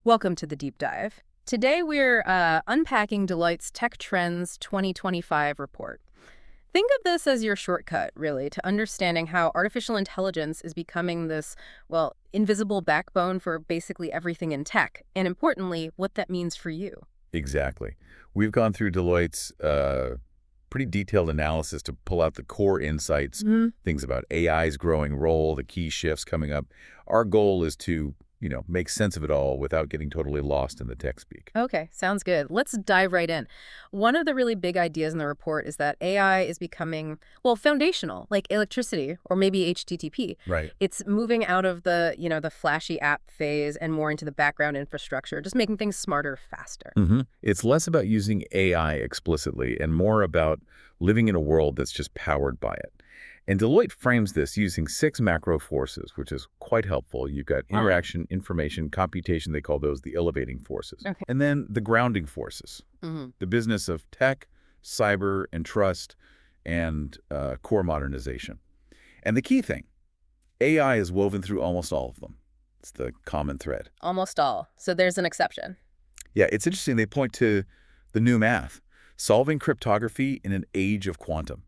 Welcome to the deep dive. Today we're unpacking Deloitte's Tech Trends 2025 report. Think of this as your shortcut, really, to understanding how artificial intelligence is becoming this, well, invisible backbone for basically everything in tech, and importantly, what that means for you. Exactly. We've gone through Deloitte's pretty detailed analysis to pull out the core insights, things about AI's growing role, the key shifts coming up. Our goal is to, make sense of it all without getting totally lost in the tech speak. Okay, sounds good. Let's dive right in. One of the really big ideas in the report is that AI is becoming, well, foundational, like electricity or maybe HTTP. Right. It's moving out of the flashy app phase and more into the background infrastructure, just making things smarter, faster. It's less about using AI explicitly and more about living in a world that's just powered by it. And Deloitte frames this using 6 macro forces, which is quite helpful. You've got interaction, information, computation, they call those the elevating forces. Okay. And then the grounding forces, the business of tech, cyber, and trust, and core modernization. And the key thing, AI is woven through almost all of them. It's the common thread. Almost all. So there's an exception. Yeah, it's interesting. They point to the new math, solving cryptography in an age of quantum.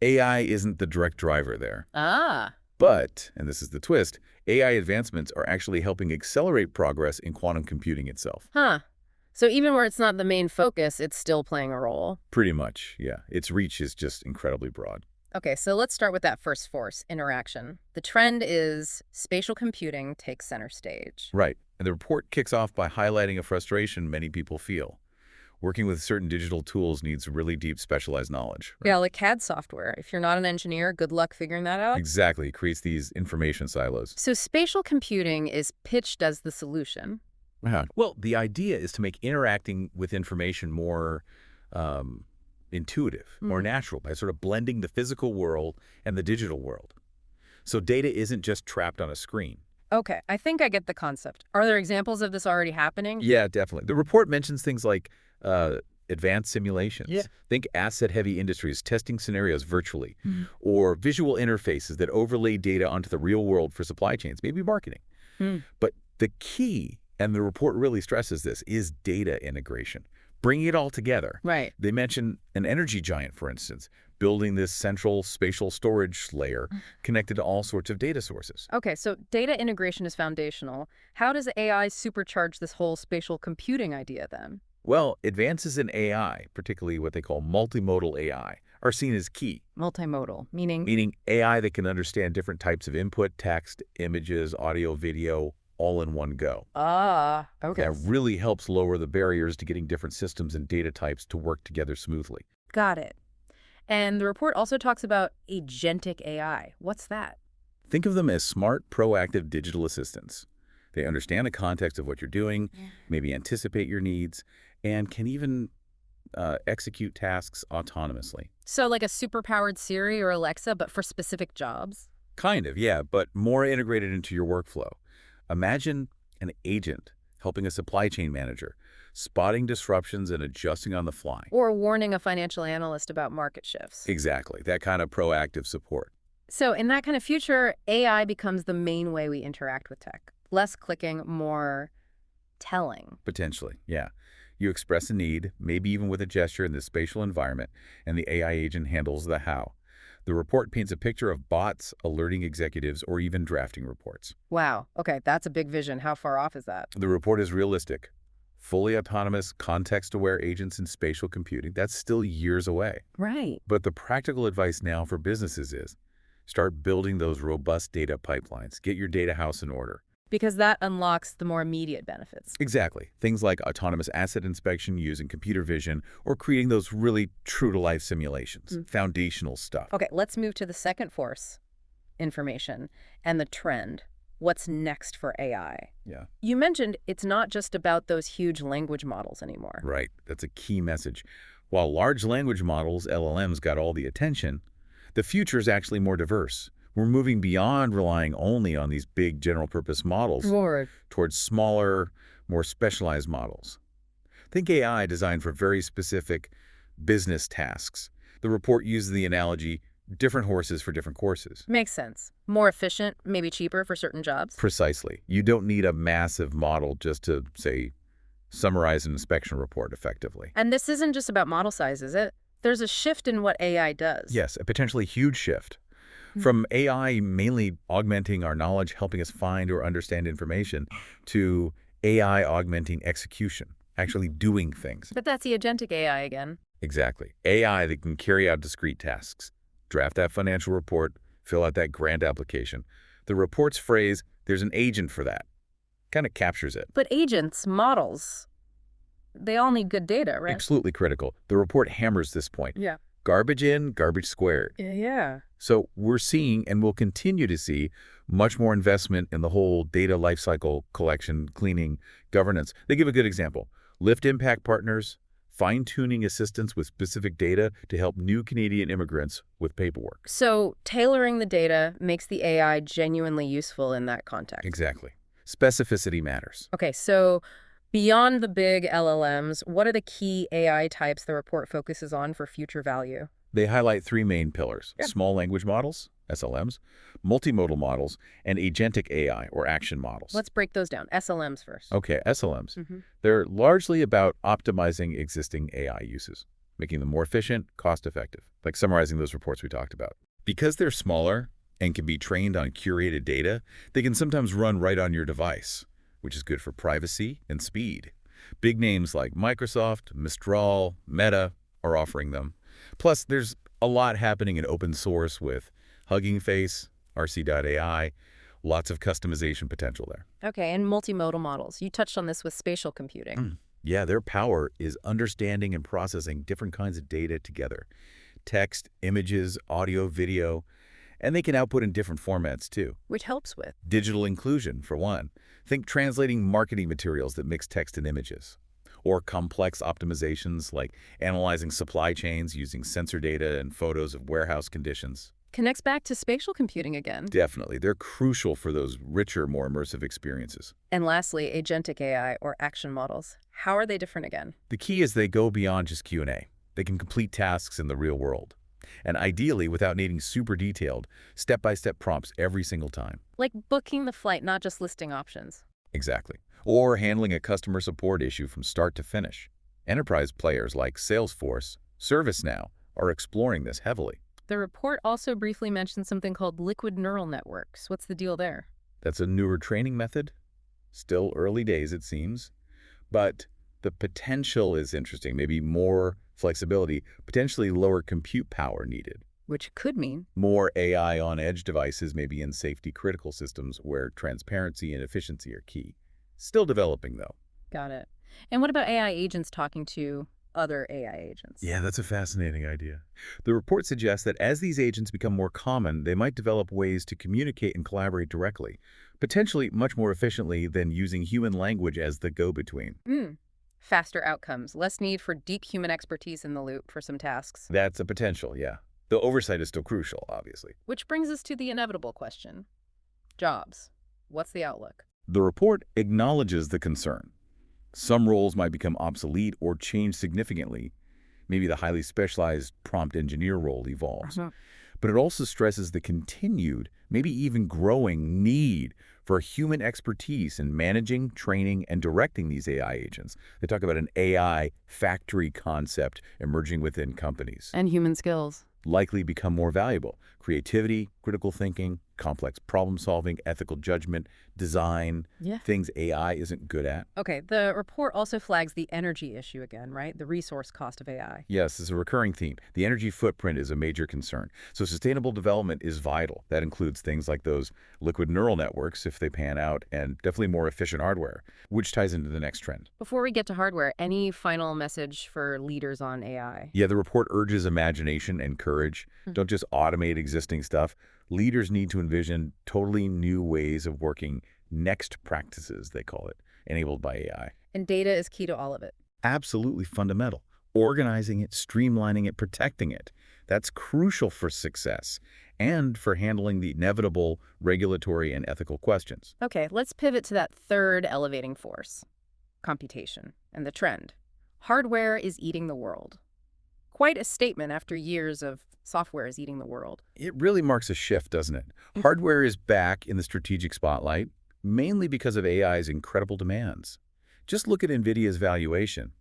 AI isn't the direct driver there. Ah, But, and this is the twist, AI advancements are actually helping accelerate progress in quantum computing itself. huh. So even where it's not the main focus, it's still playing a role. Pretty much, yeah. Its reach is just incredibly broad. Okay, so let's start with that first force, interaction. The trend is spatial computing takes center stage. Right. And the report kicks off by highlighting a frustration many people feel. Working with certain digital tools needs really deep specialized knowledge. Right? Yeah, like CAD software. If you're not an engineer, good luck figuring that out. Exactly. It creates these information silos. So spatial computing is pitched as the solution. Yeah. Well, the idea is to make interacting with information more intuitive, more natural, by sort of blending the physical world and the digital world. So data isn't just trapped on a screen. Okay, I think I get the concept. Are there examples of this already happening? Yeah, definitely. The report mentions things like advanced simulations. Yeah. Think asset-heavy industries testing scenarios virtually, or visual interfaces that overlay data onto the real world for supply chains, maybe marketing. But the key, and the report really stresses this, is data integration. Bringing it all together. Right. They mention an energy giant, for instance, building this central spatial storage layer connected to all sorts of data sources. Okay, so data integration is foundational. How does AI supercharge this whole spatial computing idea then? Well, advances in AI, particularly what they call multimodal AI, are seen as key, Multimodal, meaning? meaning AI that can understand different types of input, text, images, audio, video, all in one go. Ah, okay. That really helps lower the barriers to getting different systems and data types to work together smoothly. Got it. And the report also talks about agentic AI. What's that? Think of them as smart, proactive digital assistants. They understand the context of what you're doing, maybe anticipate your needs, and can even execute tasks autonomously. So like a superpowered Siri or Alexa, but for specific jobs? Kind of, yeah, but more integrated into your workflow. Imagine an agent helping a supply chain manager, spotting disruptions and adjusting on the fly. Or warning a financial analyst about market shifts. Exactly, that kind of proactive support. So in that kind of future, AI becomes the main way we interact with tech. Less clicking, more telling. Potentially, yeah. You express a need, maybe even with a gesture in the spatial environment, and the AI agent handles the how. The report paints a picture of bots alerting executives or even drafting reports. Wow. Okay, that's a big vision. How far off is that? The report is realistic. Fully autonomous, context-aware agents in spatial computing, that's still years away. Right. But the practical advice now for businesses is start building those robust data pipelines. Get your data house in order. Because that unlocks the more immediate benefits. Exactly. Things like autonomous asset inspection using computer vision or creating those really true-to-life simulations. Foundational stuff. Okay, let's move to the second force, information, and the trend. What's next for AI? Yeah. You mentioned it's not just about those huge language models anymore. Right. That's a key message. While large language models, LLMs, got all the attention, the future is actually more diverse. We're moving beyond relying only on these big general-purpose models towards smaller, more specialized models. Think AI designed for very specific business tasks. The report uses the analogy different horses for different courses. Makes sense. More efficient, maybe cheaper for certain jobs. Precisely. You don't need a massive model just to, say, summarize an inspection report effectively. And this isn't just about model size, is it? There's a shift in what AI does. Yes, a potentially huge shift. From AI mainly augmenting our knowledge, helping us find or understand information, to AI augmenting execution, actually doing things. But that's the agentic AI again. Exactly. AI that can carry out discrete tasks. Draft that financial report, fill out that grant application. The report's phrase, "there's an agent for that," kind of captures it. But agents, models, they all need good data, right? Absolutely critical. The report hammers this point. Yeah. Garbage in, garbage squared. Yeah. So we're seeing and will continue to see much more investment in the whole data lifecycle collection, cleaning, governance. They give a good example. Lift Impact Partners, fine-tuning assistance with specific data to help new Canadian immigrants with paperwork. So tailoring the data makes the AI genuinely useful in that context. Exactly. Specificity matters. Okay, so beyond the big LLMs, what are the key AI types the report focuses on for future value? They highlight three main pillars: Yeah. small language models, SLMs, multimodal models, and agentic AI, or action models. Let's break those down. SLMs first. Okay, SLMs. Mhm. They're largely about optimizing existing AI uses, making them more efficient, cost-effective, like summarizing those reports we talked about. Because they're smaller and can be trained on curated data, they can sometimes run right on your device, which is good for privacy and speed. Big names like Microsoft, Mistral, Meta are offering them. Plus, there's a lot happening in open source with Hugging Face, RC.ai, lots of customization potential there. Okay, and multimodal models. You touched on this with spatial computing. Yeah, their power is understanding and processing different kinds of data together. Text, images, audio, video, and they can output in different formats too. Which helps with. Digital inclusion, for one. Think translating marketing materials that mix text and images. Or complex optimizations like analyzing supply chains using sensor data and photos of warehouse conditions. Connects back to spatial computing again. Definitely. They're crucial for those richer, more immersive experiences. And lastly, agentic AI or action models. How are they different again? The key is they go beyond just Q&A. They can complete tasks in the real world. And ideally, without needing super detailed, step-by-step prompts every single time. Like booking the flight, not just listing options. Exactly. Or handling a customer support issue from start to finish. Enterprise players like Salesforce, ServiceNow are exploring this heavily. The report also briefly mentioned something called liquid neural networks. What's the deal there? That's a newer training method. Still early days, it seems. But the potential is interesting. Maybe more flexibility, potentially lower compute power needed. Which could mean More AI on edge devices, maybe in safety-critical systems where transparency and efficiency are key. Still developing, though. got it. And what about AI agents talking to other AI agents? Yeah, that's a fascinating idea. The report suggests that as these agents become more common, they might develop ways to communicate and collaborate directly, potentially much more efficiently than using human language as the go-between. Faster outcomes, less need for deep human expertise in the loop for some tasks. That's a potential, yeah. The oversight is still crucial, obviously. Which brings us to the inevitable question. Jobs. What's the outlook? The report acknowledges the concern. Some roles might become obsolete or change significantly. Maybe the highly specialized prompt engineer role evolves. But it also stresses the continued, maybe even growing need for human expertise in managing, training, and directing these AI agents. They talk about an AI factory concept emerging within companies. And human skills. Likely become more valuable. Creativity, critical thinking, complex problem solving, ethical judgment, design, things AI isn't good at. Okay, the report also flags the energy issue again, right? The resource cost of AI. Yes, it's a recurring theme. The energy footprint is a major concern. So sustainable development is vital. That includes things like those liquid neural networks, if they pan out, and definitely more efficient hardware, which ties into the next trend. Before we get to hardware, any final message for leaders on AI? Yeah, the report urges imagination and courage. Don't just automate existing stuff. Leaders need to envision totally new ways of working, next practices, they call it, enabled by AI. And data is key to all of it. Absolutely fundamental. Organizing it, streamlining it, protecting it. That's crucial for success and for handling the inevitable regulatory and ethical questions. Okay, let's pivot to that third elevating force, computation, and the trend. Hardware is eating the world. Quite a statement after years of software is eating the world. It really marks a shift, doesn't it? Hardware is back in the strategic spotlight, mainly because of AI's incredible demands. Just look at NVIDIA's valuation.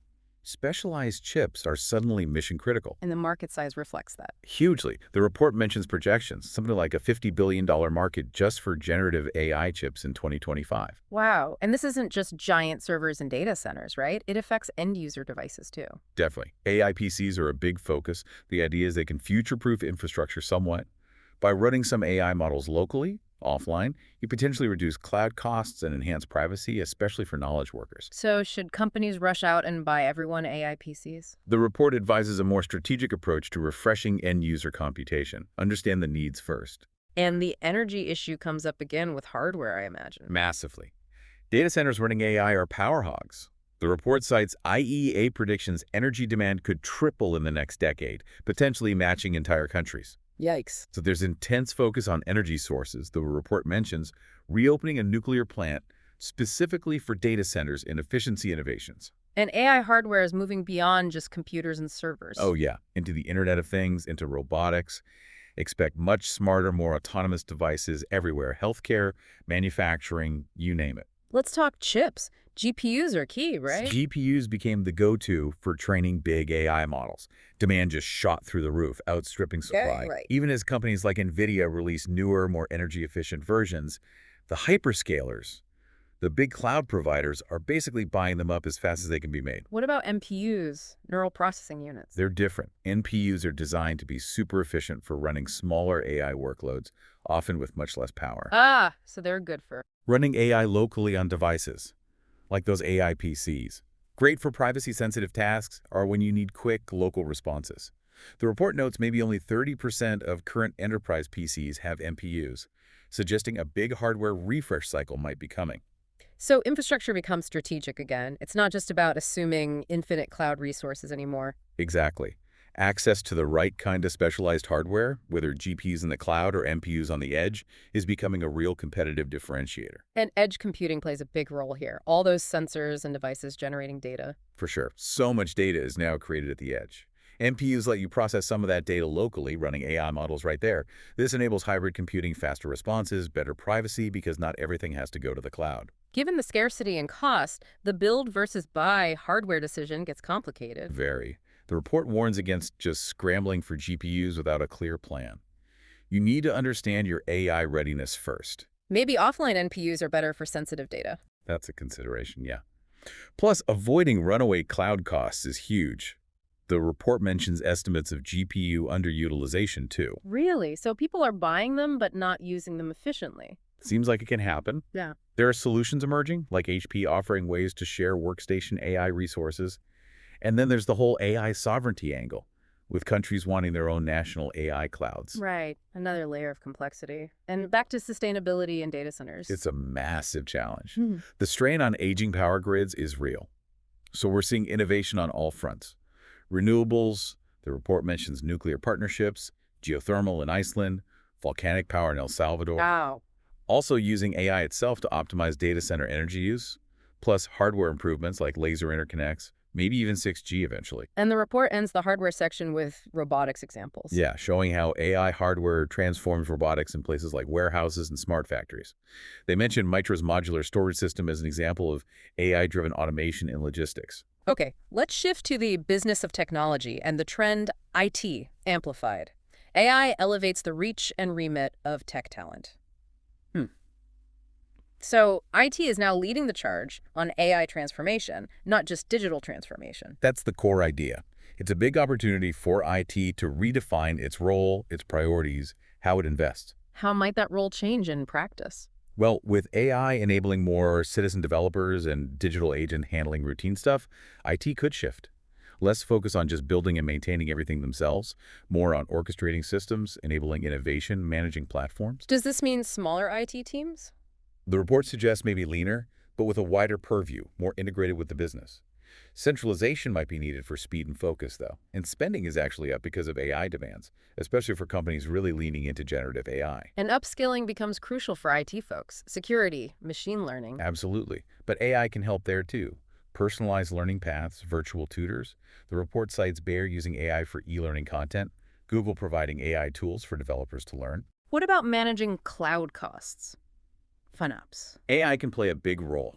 Specialized chips are suddenly mission-critical. And the market size reflects that. Hugely. The report mentions projections, something like a $50 billion market just for generative AI chips in 2025. Wow. And this isn't just giant servers and data centers, right? It affects end-user devices, too. Definitely. AI PCs are a big focus. The idea is they can future-proof infrastructure somewhat. By running some AI models locally, offline, you potentially reduce cloud costs and enhance privacy, especially for knowledge workers. So should companies rush out and buy everyone AI PCs? The report advises a more strategic approach to refreshing end-user computation. Understand the needs first. And the energy issue comes up again with hardware, I imagine. Massively. Data centers running AI are power hogs. The report cites IEA predictions energy demand could triple in the next decade, potentially matching entire countries. Yikes. So there's intense focus on energy sources. The report mentions reopening a nuclear plant specifically for data centers and efficiency innovations. And AI hardware is moving beyond just computers and servers. Oh yeah, into the Internet of Things, into robotics. Expect much smarter, more autonomous devices everywhere. Healthcare, manufacturing, you name it. Let's talk chips. GPUs are key, right? GPUs became the go-to for training big AI models. Demand just shot through the roof, outstripping supply. Right. Even as companies like NVIDIA release newer, more energy-efficient versions, the hyperscalers, the big cloud providers, are basically buying them up as fast as they can be made. What about NPUs, neural processing units? They're different. NPUs are designed to be super efficient for running smaller AI workloads, often with much less power. Ah, so they're good for Running AI locally on devices, like those AI PCs. Great for privacy-sensitive tasks or when you need quick, local responses. The report notes maybe only 30% of current enterprise PCs have NPUs, suggesting a big hardware refresh cycle might be coming. So infrastructure becomes strategic again. It's not just about assuming infinite cloud resources anymore. Exactly. Access to the right kind of specialized hardware, whether GPUs in the cloud or NPUs on the edge, is becoming a real competitive differentiator. And edge computing plays a big role here. All those sensors and devices generating data. For sure. So much data is now created at the edge. NPUs let you process some of that data locally, running AI models right there. This enables hybrid computing, faster responses, better privacy, because not everything has to go to the cloud. Given the scarcity and cost, the build versus buy hardware decision gets complicated. Very. The report warns against just scrambling for GPUs without a clear plan. You need to understand your AI readiness first. Maybe offline NPUs are better for sensitive data. That's a consideration, yeah. Plus, avoiding runaway cloud costs is huge. The report mentions estimates of GPU underutilization, too. Really? So people are buying them but not using them efficiently? Seems like it can happen. Yeah. There are solutions emerging, like HP offering ways to share workstation AI resources. And then there's the whole AI sovereignty angle, with countries wanting their own national AI clouds. Right. Another layer of complexity. And back to sustainability and data centers. It's a massive challenge. Hmm. The strain on aging power grids is real. So we're seeing innovation on all fronts. Renewables, the report mentions nuclear partnerships, geothermal in Iceland, volcanic power in El Salvador. Wow. Also using AI itself to optimize data center energy use, plus hardware improvements like laser interconnects, maybe even 6G eventually. And the report ends the hardware section with robotics examples. Yeah, showing how AI hardware transforms robotics in places like warehouses and smart factories. They mention Mitra's modular storage system as an example of AI-driven automation in logistics. Okay, let's shift to the business of technology and the trend IT amplified. AI elevates the reach and remit of tech talent. So IT is now leading the charge on AI transformation, not just digital transformation. That's the core idea. It's a big opportunity for IT to redefine its role, its priorities, how it invests. How might that role change in practice? Well, with AI enabling more citizen developers and digital agent handling routine stuff, IT could shift. Less focus on just building and maintaining everything themselves, more on orchestrating systems, enabling innovation, managing platforms. Does this mean smaller IT teams? The report suggests maybe leaner, but with a wider purview, more integrated with the business. Centralization might be needed for speed and focus, though, and spending is actually up because of AI demands, especially for companies really leaning into generative AI. And upskilling becomes crucial for IT folks. Security, machine learning. Absolutely. But AI can help there, too. personalized learning paths, virtual tutors. The report cites Bayer using AI for e-learning content, Google providing AI tools for developers to learn. What about managing cloud costs? FunOps. AI can play a big role,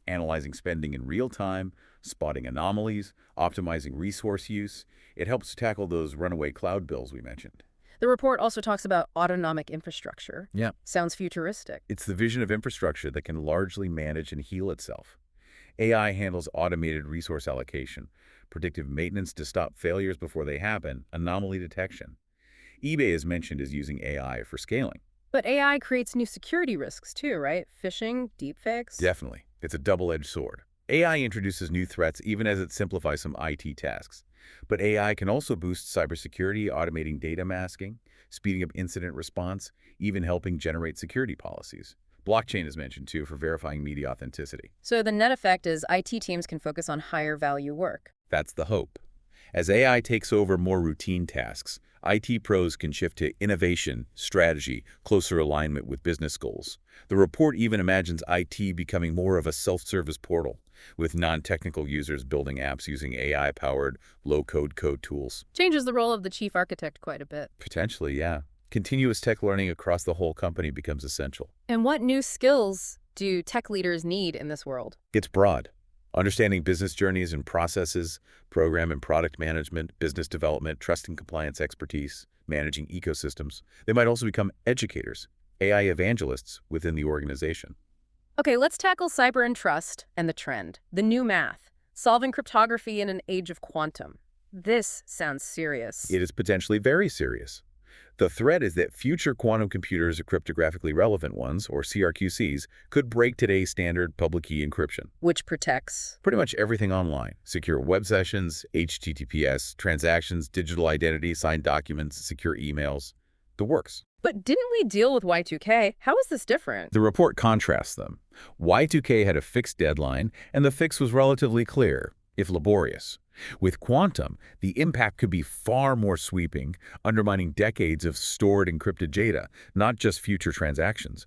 analyzing spending in real time, spotting anomalies, optimizing resource use. It helps tackle those runaway cloud bills we mentioned. The report also talks about autonomic infrastructure. Yeah. Sounds futuristic. It's the vision of infrastructure that can largely manage and heal itself. AI handles automated resource allocation, predictive maintenance to stop failures before they happen, anomaly detection. eBay is mentioned as using AI for scaling. But AI creates new security risks too, right? Phishing, deepfakes. Definitely. It's a double-edged sword. AI introduces new threats even as it simplifies some IT tasks. But AI can also boost cybersecurity, automating data masking, speeding up incident response, even helping generate security policies. Blockchain is mentioned too for verifying media authenticity. So the net effect is IT teams can focus on higher value work. That's the hope. As AI takes over more routine tasks, IT pros can shift to innovation, strategy, closer alignment with business goals. The report even imagines IT becoming more of a self-service portal, with non-technical users building apps using AI-powered, low-code code tools. Changes the role of the chief architect quite a bit. Potentially, yeah. Continuous tech learning across the whole company becomes essential. And what new skills do tech leaders need in this world? It's broad. Understanding business journeys and processes, program and product management, business development, trust and compliance expertise, managing ecosystems. They might also become educators, AI evangelists within the organization. Okay, let's tackle cyber and trust and the trend. The new math. Solving cryptography in an age of quantum. This sounds serious. It is potentially very serious. The threat is that future quantum computers, or cryptographically relevant ones, or CRQCs, could break today's standard public key encryption. Which protects Pretty much everything online. Secure web sessions, HTTPS, transactions, digital identity, signed documents, secure emails. The works. But didn't we deal with Y2K? How is this different? The report contrasts them. Y2K had a fixed deadline, and the fix was relatively clear, if laborious. With quantum, the impact could be far more sweeping, undermining decades of stored encrypted data, not just future transactions.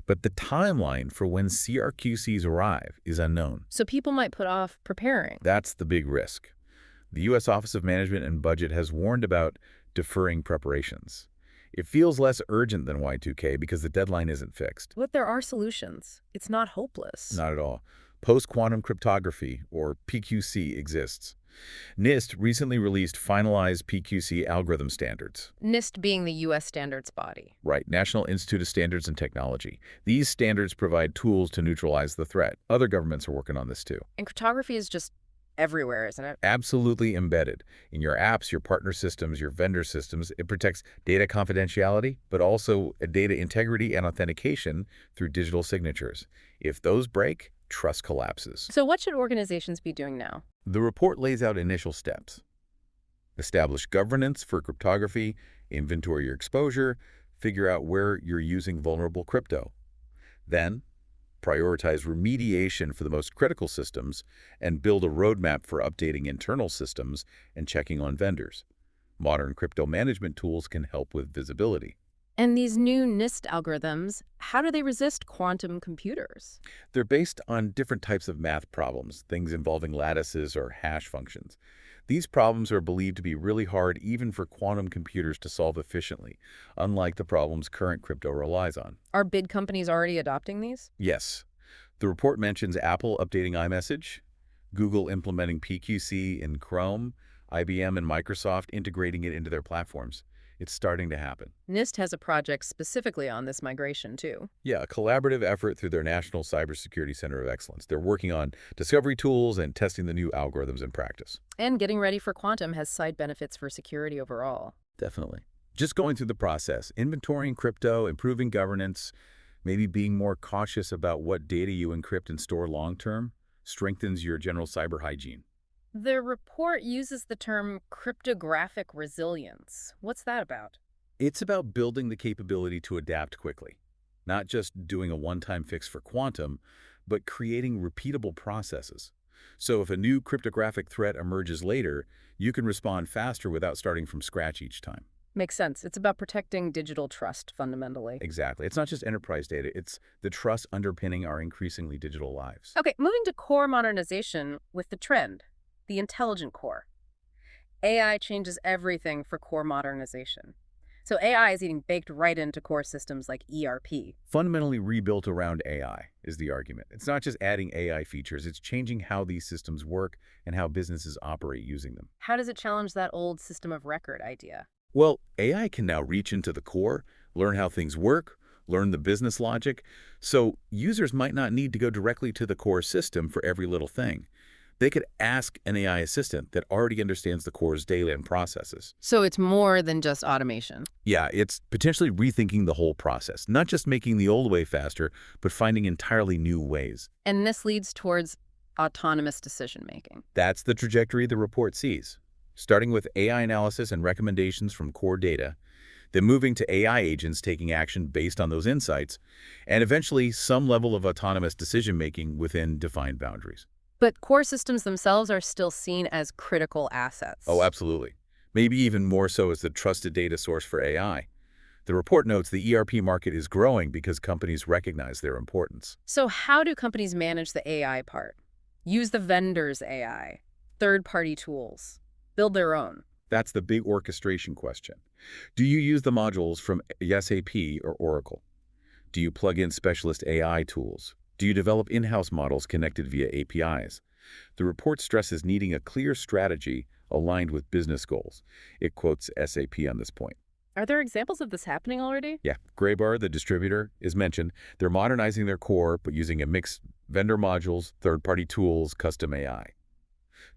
But the timeline for when CRQCs arrive is unknown. So people might put off preparing. That's the big risk. The U.S. Office of Management and Budget has warned about deferring preparations. It feels less urgent than Y2K because the deadline isn't fixed. But there are solutions. It's not hopeless. Not at all. Post-quantum cryptography, or PQC, exists. NIST recently released finalized PQC algorithm standards. NIST being the U.S. standards body. Right, National Institute of Standards and Technology. These standards provide tools to neutralize the threat. Other governments are working on this too. And cryptography is just everywhere, isn't it? Absolutely embedded. In your apps, your partner systems, your vendor systems. It protects data confidentiality, but also data integrity and authentication through digital signatures. If those break, trust collapses. So what should organizations be doing now? The report lays out initial steps. Establish governance for cryptography, inventory your exposure, figure out where you're using vulnerable crypto. Then, prioritize remediation for the most critical systems and build a roadmap for updating internal systems and checking on vendors. Modern crypto management tools can help with visibility. And these new NIST algorithms, how do they resist quantum computers? They're based on different types of math problems, things involving lattices or hash functions. These problems are believed to be really hard even for quantum computers to solve efficiently, unlike the problems current crypto relies on. Are big companies already adopting these? Yes. The report mentions Apple updating iMessage, Google implementing PQC in Chrome, IBM and Microsoft integrating it into their platforms. It's starting to happen. NIST has a project specifically on this migration, too. Yeah, a collaborative effort through their National Cybersecurity Center of Excellence. They're working on discovery tools and testing the new algorithms in practice. And getting ready for quantum has side benefits for security overall. Definitely. Just going through the process, inventorying crypto, improving governance, maybe being more cautious about what data you encrypt and store long-term, strengthens your general cyber hygiene. The report uses the term cryptographic resilience. What's that about? It's about building the capability to adapt quickly, not just doing a one-time fix for quantum, but creating repeatable processes. So if a new cryptographic threat emerges later, you can respond faster without starting from scratch each time. Makes sense. It's about protecting digital trust, fundamentally. Exactly. It's not just enterprise data, it's the trust underpinning our increasingly digital lives. Okay, moving to core modernization with the trend, the intelligent core. AI changes everything for core modernization. So AI is getting baked right into core systems like ERP. Fundamentally rebuilt around AI is the argument. It's not just adding AI features, it's changing how these systems work and how businesses operate using them. How does it challenge that old system of record idea? Well, AI can now reach into the core, learn how things work, learn the business logic, so users might not need to go directly to the core system for every little thing. They could ask an AI assistant that already understands the core's data and processes. So it's more than just automation. Yeah, it's potentially rethinking the whole process, not just making the old way faster, but finding entirely new ways. And this leads towards autonomous decision making. That's the trajectory the report sees, starting with AI analysis and recommendations from core data, then moving to AI agents taking action based on those insights, and eventually some level of autonomous decision-making within defined boundaries. But core systems themselves are still seen as critical assets. Oh, absolutely. Maybe even more so as the trusted data source for AI. The report notes the ERP market is growing because companies recognize their importance. So how do companies manage the AI part? Use the vendor's AI, third-party tools, build their own. That's the big orchestration question. Do you use the modules from SAP or Oracle? Do you plug in specialist AI tools? Do you develop in-house models connected via APIs? The report stresses needing a clear strategy aligned with business goals. It quotes SAP on this point. Are there examples of this happening already? Yeah, Graybar, the distributor, is mentioned. They're modernizing their core, but using a mix vendor modules, third-party tools, custom AI.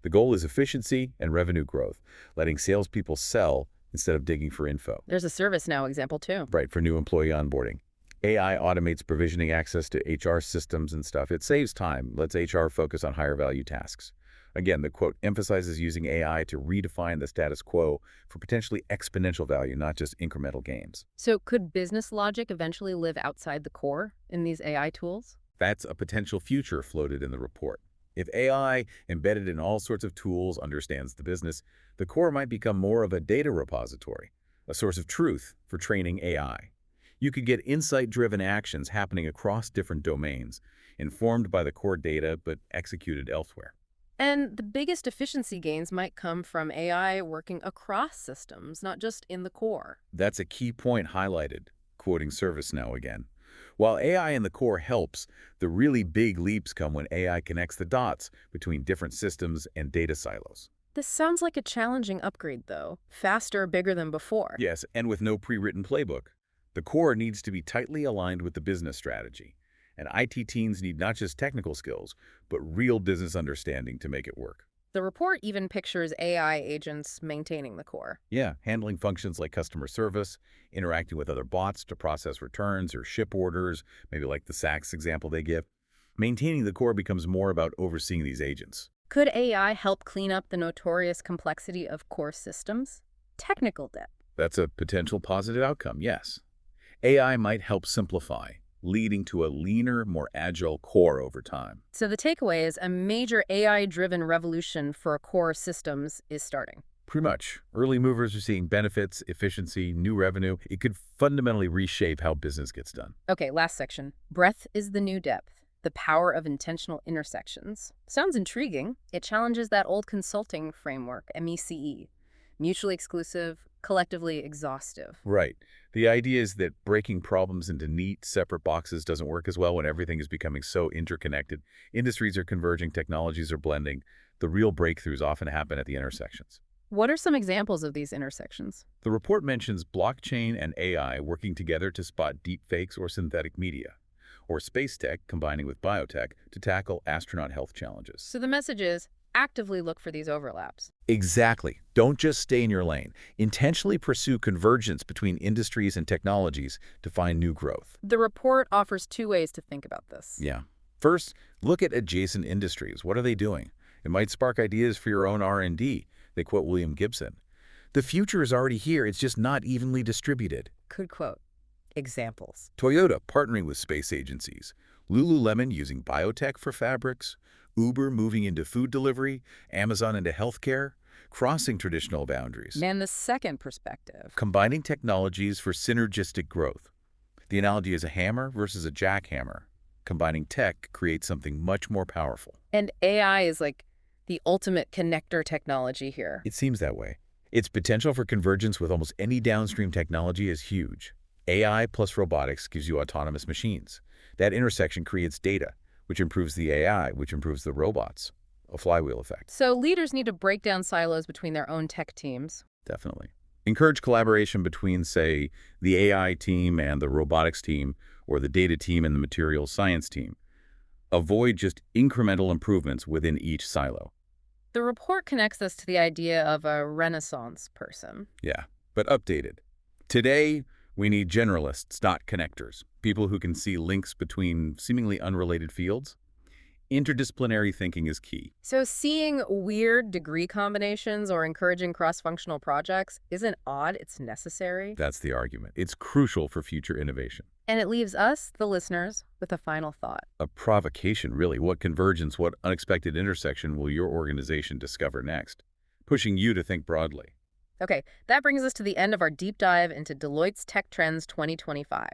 The goal is efficiency and revenue growth, letting salespeople sell instead of digging for info. There's a ServiceNow example too. Right, for new employee onboarding. AI automates provisioning access to HR systems and stuff. It saves time, lets HR focus on higher value tasks. Again, the quote emphasizes using AI to redefine the status quo for potentially exponential value, not just incremental gains. So could business logic eventually live outside the core in these AI tools? That's a potential future floated in the report. If AI, embedded in all sorts of tools, understands the business, the core might become more of a data repository, a source of truth for training AI. You could get insight-driven actions happening across different domains, informed by the core data but executed elsewhere. And the biggest efficiency gains might come from AI working across systems, not just in the core. That's a key point highlighted, quoting ServiceNow again. While AI in the core helps, the really big leaps come when AI connects the dots between different systems and data silos. This sounds like a challenging upgrade, though. Faster, bigger than before. Yes, and with no pre-written playbook. The core needs to be tightly aligned with the business strategy. And IT teams need not just technical skills, but real business understanding to make it work. The report even pictures AI agents maintaining the core. Yeah, handling functions like customer service, interacting with other bots to process returns or ship orders, maybe like the SACS example they give. Maintaining the core becomes more about overseeing these agents. Could AI help clean up the notorious complexity of core systems? Technical debt. That's a potential positive outcome, yes. AI might help simplify, leading to a leaner, more agile core over time. So the takeaway is a major AI-driven revolution for core systems is starting. Pretty much. Early movers are seeing benefits, efficiency, new revenue. It could fundamentally reshape how business gets done. Okay, last section. Breadth is the new depth. The power of intentional intersections. Sounds intriguing. It challenges that old consulting framework, MECE. Mutually exclusive, collectively exhaustive. Right. The idea is that breaking problems into neat, separate boxes doesn't work as well when everything is becoming so interconnected. Industries are converging, technologies are blending. The real breakthroughs often happen at the intersections. What are some examples of these intersections? The report mentions blockchain and AI working together to spot deepfakes or synthetic media, or space tech combining with biotech to tackle astronaut health challenges. So the message is, actively look for these overlaps. Exactly. Don't just stay in your lane. Intentionally pursue convergence between industries and technologies to find new growth. The report offers two ways to think about this. Yeah. First, look at adjacent industries. What are they doing? It might spark ideas for your own R&D. They quote William Gibson. The future is already here. It's just not evenly distributed. Could quote. Examples. Toyota partnering with space agencies. Lululemon using biotech for fabrics. Uber moving into food delivery, Amazon into healthcare. crossing traditional boundaries, Man, the second perspective. combining technologies for synergistic growth. The analogy is a hammer versus a jackhammer. Combining tech creates something much more powerful. And AI is like the ultimate connector technology here. It seems that way. Its potential for convergence with almost any downstream technology is huge. AI plus robotics gives you autonomous machines. That intersection creates data, which improves the AI, which improves the robots. A flywheel effect. So leaders need to break down silos between their own tech teams. Definitely. Encourage collaboration between, say, the AI team and the robotics team, or the data team and the materials science team. Avoid just incremental improvements within each silo. The report connects us to the idea of a Renaissance person. Yeah, but updated. Today, we need generalists, not connectors. People who can see links between seemingly unrelated fields. Interdisciplinary thinking is key. So seeing weird degree combinations or encouraging cross-functional projects isn't odd, it's necessary. That's the argument. It's crucial for future innovation. And it leaves us, the listeners, with a final thought. A provocation, really. What convergence, what unexpected intersection will your organization discover next? Pushing you to think broadly. Okay, that brings us to the end of our deep dive into Deloitte's Tech Trends 2025.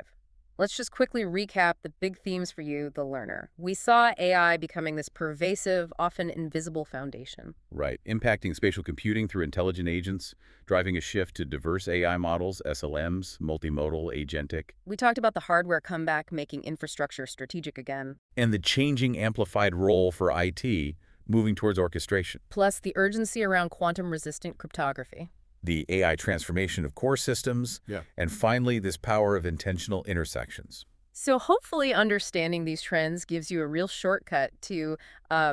Let's just quickly recap the big themes for you, the learner. We saw AI becoming this pervasive, often invisible foundation. Right. Impacting spatial computing through intelligent agents, driving a shift to diverse AI models, SLMs, multimodal, agentic. We talked about the hardware comeback making infrastructure strategic again. And the changing amplified role for IT moving towards orchestration. Plus the urgency around quantum-resistant cryptography. The AI transformation of core systems, and finally, this power of intentional intersections. So hopefully understanding these trends gives you a real shortcut to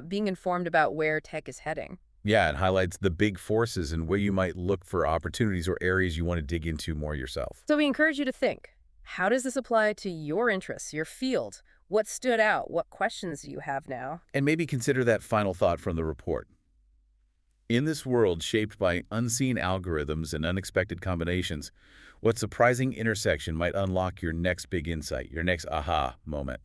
being informed about where tech is heading. Yeah, it highlights the big forces and where you might look for opportunities or areas you want to dig into more yourself. So we encourage you to think, how does this apply to your interests, your field? What stood out? What questions do you have now? And maybe consider that final thought from the report. In this world shaped by unseen algorithms and unexpected combinations, what surprising intersection might unlock your next big insight, your next aha moment?